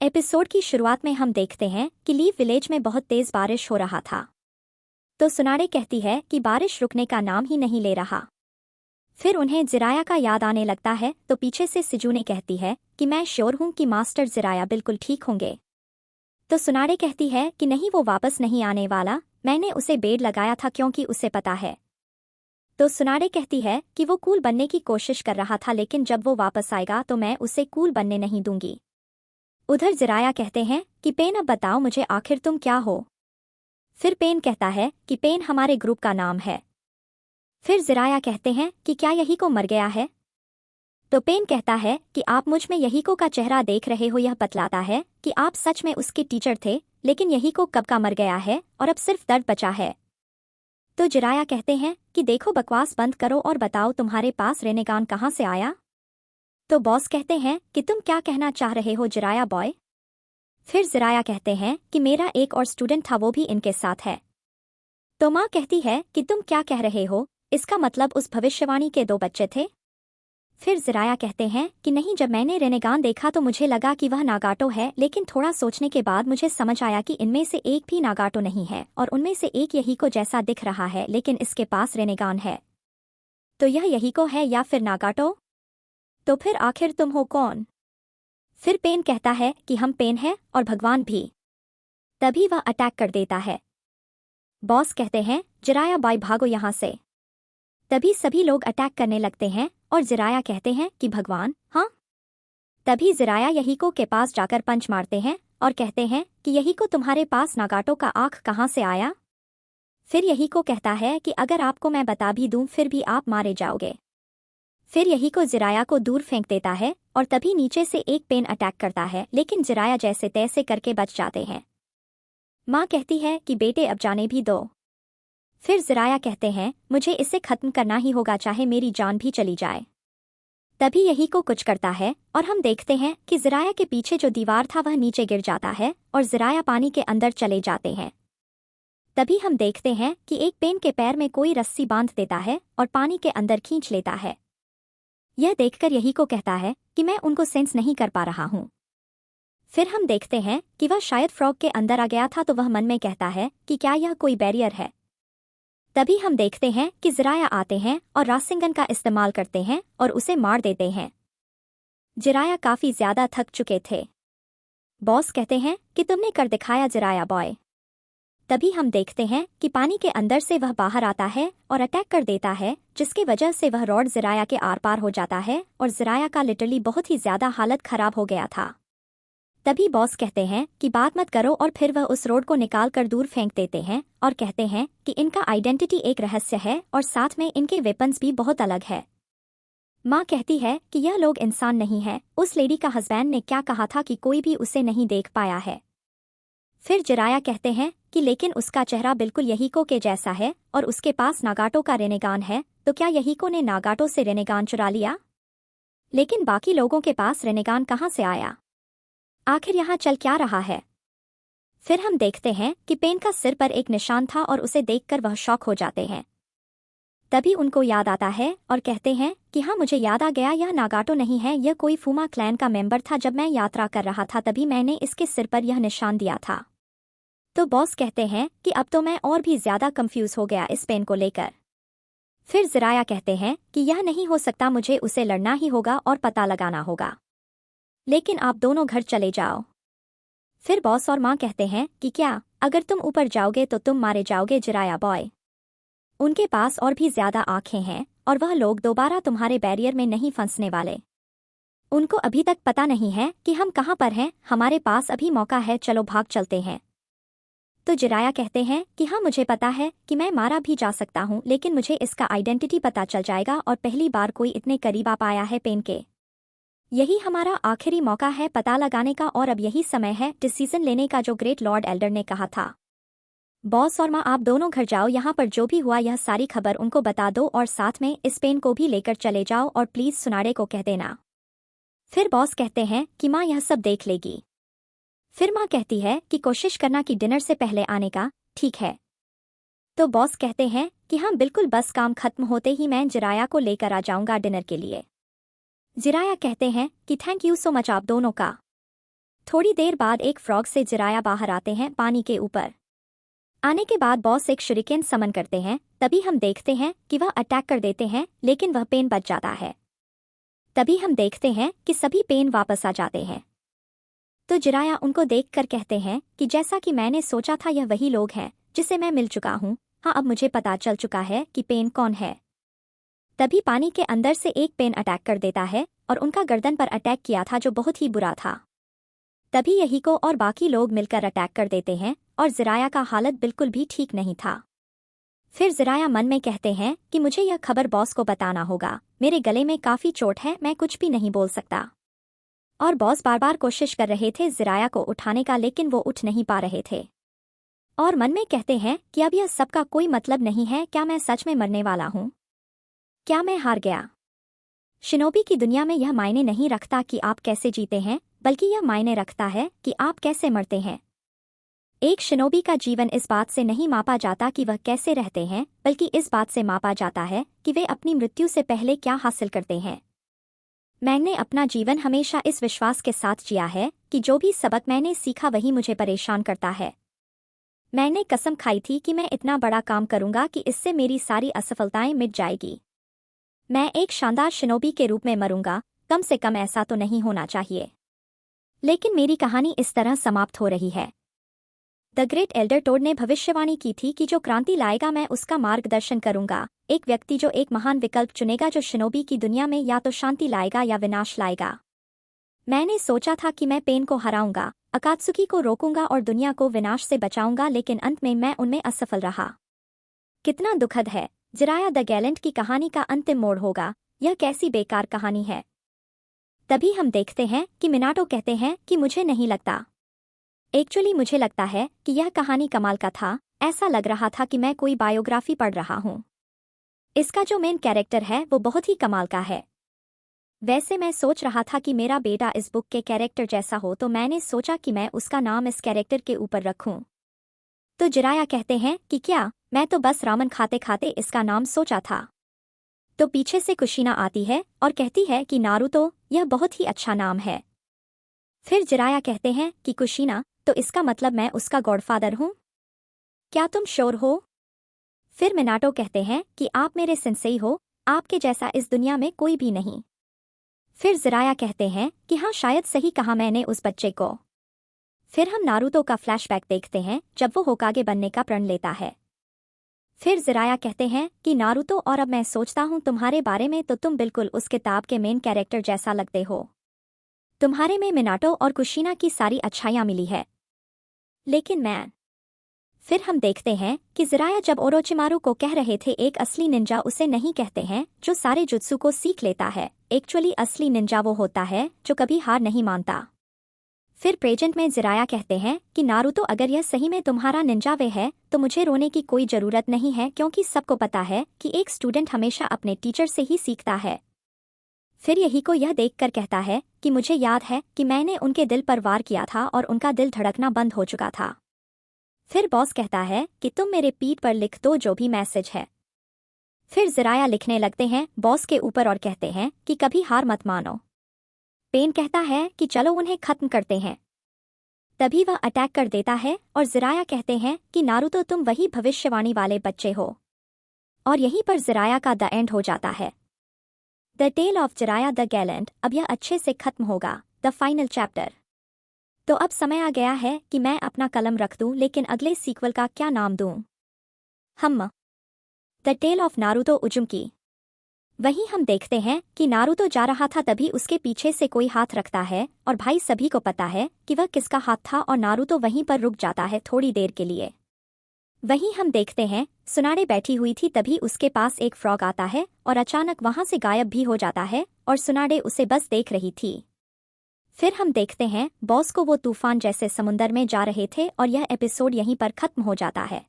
Episode की शुरुआत में हम देखते हैं कि लीव विलेज में बहुत तेज बारिश हो रहा था। तो सुनाड़े कहती है कि बारिश रुकने का नाम ही नहीं ले रहा। फिर उन्हें जिराया का याद आने लगता है तो पीछे से सिजुने कहती है कि मैं श्योर हूं कि मास्टर जिराया बिल्कुल ठीक होंगे। तो सुनाड़े कहती है कि नहीं, वो वापस नहीं आने वाला, मैंने उसे बेड लगाया था क्योंकि उसे पता है। तो सुनाड़े कहती है कि वो कूल बनने की कोशिश कर रहा था, लेकिन जब वो वापस आएगा तो मैं उसे कूल बनने नहीं दूंगी। उधर जिराया कहते हैं कि पेन, अब बताओ मुझे आखिर तुम क्या हो। फिर पेन कहता है कि पेन हमारे ग्रुप का नाम है। फिर जिराया कहते हैं कि क्या यही को मर गया है। तो पेन कहता है कि आप मुझ में यही को का चेहरा देख रहे हो, यह बतलाता है कि आप सच में उसके टीचर थे, लेकिन यही को कब का मर गया है और अब सिर्फ दर्द बचा है। तो जिराया कहते हैं कि देखो, बकवास बंद करो और बताओ तुम्हारे पास रेनेगान कहाँ से आया। तो बॉस कहते हैं कि तुम क्या कहना चाह रहे हो जिराया बॉय। फिर जिराया कहते हैं कि मेरा एक और स्टूडेंट था, वो भी इनके साथ है। तो माँ कहती है कि तुम क्या कह रहे हो, इसका मतलब उस भविष्यवाणी के 2 बच्चे थे। फिर जिराया कहते हैं कि नहीं, जब मैंने रेनेगान देखा तो मुझे लगा कि वह नागाटो है, लेकिन थोड़ा सोचने के बाद मुझे समझ आया कि इनमें से एक भी नागाटो नहीं है और उनमें से एक यही को जैसा दिख रहा है, लेकिन इसके पास रेनेगान है। तो यह यही को है या फिर नागाटो? तो फिर आखिर तुम हो कौन? फिर पेन कहता है कि हम पेन हैं और भगवान भी। तभी वह अटैक कर देता है। बॉस कहते हैं जिराया बाई भागो यहाँ से। तभी सभी लोग अटैक करने लगते हैं और जिराया कहते हैं कि भगवान, हाँ। तभी जिराया यहीको के पास जाकर पंच मारते हैं और कहते हैं कि यहीको, तुम्हारे पास नागाटो का आँख कहाँ से आया। फिर यहीको कहता है कि अगर आपको मैं बता भी दूं फिर भी आप मारे जाओगे। फिर यही को जिराया को दूर फेंक देता है और तभी नीचे से एक पेन अटैक करता है, लेकिन जिराया जैसे तैसे करके बच जाते हैं। माँ कहती है कि बेटे अब जाने भी दो। फिर जिराया कहते हैं मुझे इसे खत्म करना ही होगा, चाहे मेरी जान भी चली जाए। तभी यही को कुछ करता है और हम देखते हैं कि जिराया के पीछे जो दीवार था वह नीचे गिर जाता है और जिराया पानी के अंदर चले जाते हैं। तभी हम देखते हैं कि एक पेन के पैर में कोई रस्सी बांध देता है और पानी के अंदर खींच लेता है। यह देखकर यही को कहता है कि मैं उनको सेंस नहीं कर पा रहा हूँ। फिर हम देखते हैं कि वह शायद फ्रॉग के अंदर आ गया था, तो वह मन में कहता है कि क्या यह कोई बैरियर है। तभी हम देखते हैं कि जिराया आते हैं और रासिंगन का इस्तेमाल करते हैं और उसे मार देते हैं। जिराया काफी ज्यादा थक चुके थे। बॉस कहते हैं कि तुमने कर दिखाया जिराया बॉय। तभी हम देखते हैं कि पानी के अंदर से वह बाहर आता है और अटैक कर देता है, जिसकी वजह से वह रॉड जिराया के आर पार हो जाता है और जिराया का लिटरली बहुत ही ज्यादा हालत खराब हो गया था। तभी बॉस कहते हैं कि बात मत करो और फिर वह उस रोड को निकाल कर दूर फेंक देते हैं और कहते हैं कि इनका आइडेंटिटी एक रहस्य है और साथ में इनके वेपन्स भी बहुत अलग है। माँ कहती है कि यह लोग इंसान नहीं है, उस लेडी का हस्बैंड ने क्या कहा था कि कोई भी उसे नहीं देख पाया है। फिर जिराया कहते हैं कि लेकिन उसका चेहरा बिल्कुल यहीको के जैसा है और उसके पास नागाटो का रेनेगान है, तो क्या यहीको ने नागाटो से रेनेगान चुरा लिया? लेकिन बाकी लोगों के पास रेनेगान कहाँ से आया? आखिर यहाँ चल क्या रहा है? फिर हम देखते हैं कि पेन का सिर पर एक निशान था और उसे देखकर वह शॉक हो जाते हैं। तभी उनको याद आता है और कहते हैं कि हाँ, मुझे याद आ गया, यह नागाटो नहीं है, यह कोई फूमा क्लैन का मेंबर था। जब मैं यात्रा कर रहा था तभी मैंने इसके सिर पर यह निशान दिया था। तो बॉस कहते हैं कि अब तो मैं और भी ज्यादा कंफ्यूज हो गया इस पेन को लेकर। फिर जिराया कहते हैं कि यह नहीं हो सकता, मुझे उसे लड़ना ही होगा और पता लगाना होगा, लेकिन आप दोनों घर चले जाओ। फिर बॉस और माँ कहते हैं कि क्या, अगर तुम ऊपर जाओगे तो तुम मारे जाओगे जिराया बॉय। उनके पास और भी ज्यादा आंखें हैं और वह लोग दोबारा तुम्हारे बैरियर में नहीं फंसने वाले। उनको अभी तक पता नहीं है कि हम कहाँ पर हैं, हमारे पास अभी मौका है, चलो भाग चलते हैं। तो जिराया कहते हैं कि हाँ, मुझे पता है कि मैं मारा भी जा सकता हूँ, लेकिन मुझे इसका आइडेंटिटी पता चल जाएगा और पहली बार कोई इतने करीब आ पाया है पेन के। यही हमारा आखिरी मौका है पता लगाने का और अब यही समय है डिसीजन लेने का जो ग्रेट लॉर्ड एल्डर ने कहा था। बॉस और माँ, आप दोनों घर जाओ, यहाँ पर जो भी हुआ यह सारी खबर उनको बता दो और साथ में इस पेन को भी लेकर चले जाओ और प्लीज सुनाड़े को कह देना। फिर बॉस कहते हैं कि माँ यह सब देख लेगी। फिर माँ कहती है कि कोशिश करना कि डिनर से पहले आने का, ठीक है? तो बॉस कहते हैं कि हाँ बिल्कुल, बस काम खत्म होते ही मैं जिराया को लेकर आ जाऊंगा डिनर के लिए। जिराया कहते हैं कि थैंक यू सो मच आप दोनों का। थोड़ी देर बाद एक फ्रॉग से जिराया बाहर आते हैं पानी के ऊपर। आने के बाद बॉस एक शुरिकेन समन करते हैं। तभी हम देखते हैं कि वह अटैक कर देते हैं, लेकिन वह पेन बच जाता है। तभी हम देखते हैं कि सभी पेन वापस आ जाते हैं। तो जिराया उनको देखकर कहते हैं कि जैसा कि मैंने सोचा था, यह वही लोग हैं जिसे मैं मिल चुका हूँ। हाँ, अब मुझे पता चल चुका है कि पेन कौन है। तभी पानी के अंदर से एक पेन अटैक कर देता है और उनका गर्दन पर अटैक किया था, जो बहुत ही बुरा था। तभी यहीको और बाकी लोग मिलकर अटैक कर देते हैं और जिराया का हालत बिल्कुल भी ठीक नहीं था। फिर जिराया मन में कहते हैं कि मुझे यह खबर बॉस को बताना होगा। मेरे गले में काफी चोट है, मैं कुछ भी नहीं बोल सकता। और बॉस बार बार कोशिश कर रहे थे जिराया को उठाने का, लेकिन वो उठ नहीं पा रहे थे। और मन में कहते हैं कि अब यह सबका कोई मतलब नहीं है। क्या मैं सच में मरने वाला हूँ? क्या मैं हार गया? शिनोबी की दुनिया में यह मायने नहीं रखता कि आप कैसे जीते हैं, बल्कि यह मायने रखता है कि आप कैसे मरते हैं। एक शिनोबी का जीवन इस बात से नहीं मापा जाता कि वह कैसे रहते हैं, बल्कि इस बात से मापा जाता है कि वे अपनी मृत्यु से पहले क्या हासिल करते हैं। मैंने अपना जीवन हमेशा इस विश्वास के साथ जिया है कि जो भी सबक मैंने सीखा वही मुझे परेशान करता है। मैंने कसम खाई थी कि मैं इतना बड़ा काम करूंगा कि इससे मेरी सारी असफलताएं मिट जाएगी। मैं एक शानदार शिनोबी के रूप में मरूंगा, कम से कम ऐसा तो नहीं होना चाहिए। लेकिन मेरी कहानी इस तरह समाप्त हो रही है। द ग्रेट एल्डर टोड ने भविष्यवाणी की थी कि जो क्रांति लाएगा मैं उसका मार्गदर्शन करूंगा। एक व्यक्ति जो एक महान विकल्प चुनेगा, जो शिनोबी की दुनिया में या तो शांति लाएगा या विनाश लाएगा। मैंने सोचा था कि मैं पेन को हराऊंगा, अकात्सुकी को रोकूंगा और दुनिया को विनाश से बचाऊंगा, लेकिन अंत में मैं उनमें असफल रहा। कितना दुखद है। जिराया द गैलेंट की कहानी का अंतिम मोड़ होगा। यह कैसी बेकार कहानी है। तभी हम देखते हैं कि मिनाटो कहते हैं कि मुझे नहीं लगता। एक्चुअली मुझे लगता है कि यह कहानी कमाल का था। ऐसा लग रहा था कि मैं कोई बायोग्राफी पढ़ रहा हूँ। इसका जो मेन कैरेक्टर है वो बहुत ही कमाल का है। वैसे मैं सोच रहा था कि मेरा बेटा इस बुक के कैरेक्टर जैसा हो, तो मैंने सोचा कि मैं उसका नाम इस कैरेक्टर के ऊपर रखूं। तो जिराया कहते हैं कि क्या, मैं तो बस रामन खाते खाते इसका नाम सोचा था। तो पीछे से कुशीना आती है और कहती है कि नारुतो, यह बहुत ही अच्छा नाम है। फिर जिराया कहते हैं कि कुशीना, तो इसका मतलब मैं उसका गॉडफादर हूँ? क्या तुम श्योर हो? फिर मिनाटो कहते हैं कि आप मेरे सेंसेई हो, आपके जैसा इस दुनिया में कोई भी नहीं। फिर जिराया कहते हैं कि हाँ, शायद सही कहा मैंने उस बच्चे को। फिर हम नारुतो का फ्लैशबैक देखते हैं जब वो होकागे बनने का प्रण लेता है। फिर जिराया कहते हैं कि नारुतो, और अब मैं सोचता हूँ तुम्हारे बारे में, तो तुम बिल्कुल उस किताब के मेन कैरेक्टर जैसा लगते हो। तुम्हारे में मिनाटो और कुशीना की सारी अच्छाइयाँ मिली है, लेकिन मैं। फिर हम देखते हैं कि जिराया जब ओरोचिमारू को कह रहे थे एक असली निंजा उसे नहीं कहते हैं जो सारे जुत्सु को सीख लेता है। एक्चुअली असली निंजा वो होता है जो कभी हार नहीं मानता। फिर प्रेजेंट में जिराया कहते हैं कि नारुतो, अगर यह सही में तुम्हारा निंजा वे है तो मुझे रोने की कोई जरूरत नहीं है, क्योंकि सबको पता है कि एक स्टूडेंट हमेशा अपने टीचर से ही सीखता है। फिर यही को यह देखकर कहता है कि मुझे याद है कि मैंने उनके दिल पर वार किया था और उनका दिल धड़कना बंद हो चुका था। फिर बॉस कहता है कि तुम मेरे पीठ पर लिख दो जो भी मैसेज है। फिर जिराया लिखने लगते हैं बॉस के ऊपर और कहते हैं कि कभी हार मत मानो। पेन कहता है कि चलो उन्हें खत्म करते हैं। तभी वह अटैक कर देता है और जिराया कहते हैं कि नारुतो, तुम वही भविष्यवाणी वाले बच्चे हो। और यहीं पर जिराया का द एंड हो जाता है। The tale of Jiraiya the gallant अब यह अच्छे से खत्म होगा, द फाइनल चैप्टर। तो अब समय आ गया है कि मैं अपना कलम रख दूं, लेकिन अगले सीक्वल का क्या नाम दूं? हम द टेल ऑफ नारुतो उजुमकी। वहीं हम देखते हैं कि नारुतो जा रहा था, तभी उसके पीछे से कोई हाथ रखता है और भाई सभी को पता है कि वह किसका हाथ था, और नारुतो वहीं पर रुक जाता है थोड़ी देर के लिए। वहीं हम देखते हैं सुनाडे बैठी हुई थी, तभी उसके पास एक फ्रॉग आता है और अचानक वहां से गायब भी हो जाता है और सुनाडे उसे बस देख रही थी। फिर हम देखते हैं बॉस को वो तूफान जैसे समुंदर में जा रहे थे और यह एपिसोड यहीं पर खत्म हो जाता है।